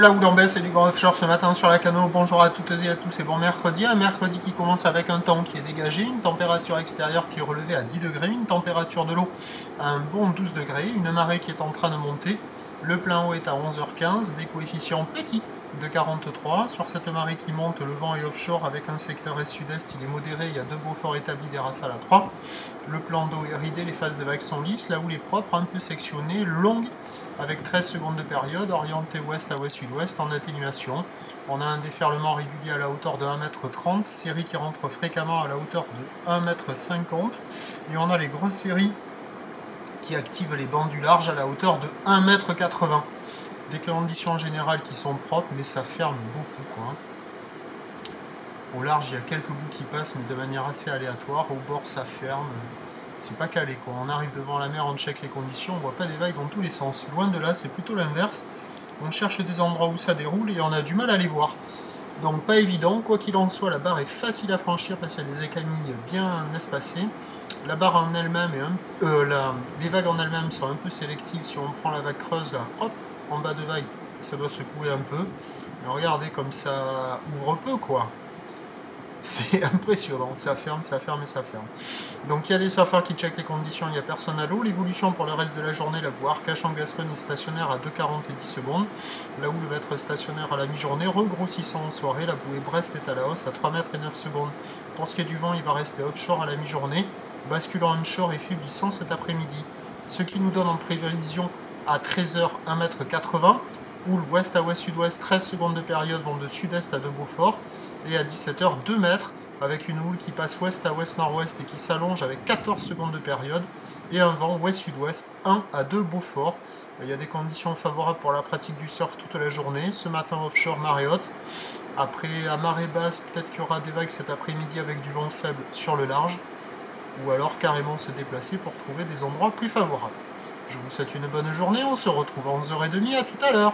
La houle en baisse et du grand offshore ce matin sur la Cano. Bonjour à toutes et à tous et bon mercredi. Un mercredi qui commence avec un temps qui est dégagé, une température extérieure qui est relevée à 10 degrés, une température de l'eau à un bon 12 degrés, une marée qui est en train de monter. Le plein eau est à 11h15, des coefficients petits de 43. Sur cette marée qui monte, le vent est offshore avec un secteur est-sud-est, il est modéré, il y a 2 Beaufort établis, des rafales à 3. Le plan d'eau est ridé, les phases de vagues sont lisses, la houle est propre, un peu sectionnée, longue, avec 13 secondes de période, orientée ouest à ouest-sud-ouest en atténuation. On a un déferlement régulier à la hauteur de 1,30 m, série qui rentre fréquemment à la hauteur de 1,50 m, et on a les grosses séries qui activent les bancs du large à la hauteur de 1,80 m. Des conditions générales qui sont propres, mais ça ferme beaucoup, quoi. Au large, il y a quelques bouts qui passent, mais de manière assez aléatoire. Au bord, ça ferme. C'est pas calé, quoi. On arrive devant la mer, on check les conditions, on voit pas des vagues dans tous les sens. Loin de là, c'est plutôt l'inverse. On cherche des endroits où ça déroule et on a du mal à les voir. Donc pas évident. Quoi qu'il en soit, la barre est facile à franchir parce qu'il y a des écamilles bien espacées. La barre en elle-même les vagues en elles-mêmes sont un peu sélectives. Si on prend la vague creuse, là, hop, en bas de vague, ça doit secouer un peu. Mais regardez comme ça ouvre peu, quoi. C'est impressionnant, ça ferme et ça ferme. Donc il y a des surfeurs qui checkent les conditions, il n'y a personne à l'eau. L'évolution pour le reste de la journée, la boue Arcachon en Gascogne est stationnaire à 2,40 et 10 secondes. La houle va être stationnaire à la mi-journée, regrossissant en soirée. La bouée Brest est à la hausse à 3 mètres et 9 secondes. Pour ce qui est du vent, il va rester offshore à la mi-journée, basculant onshore et faiblissant cet après-midi. Ce qui nous donne en prévision à 13h 1,80 m. Houle ouest à ouest-sud-ouest, 13 secondes de période, vent de sud-est à 2 Beaufort, et à 17h 2 mètres, avec une houle qui passe ouest à ouest-nord-ouest et qui s'allonge avec 14 secondes de période, et un vent ouest-sud-ouest 1 à 2 Beaufort. Il y a des conditions favorables pour la pratique du surf toute la journée. Ce matin offshore, marée haute. Après, à marée basse, peut-être qu'il y aura des vagues cet après-midi avec du vent faible sur le large, ou alors carrément se déplacer pour trouver des endroits plus favorables. Je vous souhaite une bonne journée, on se retrouve à 11h30, à tout à l'heure.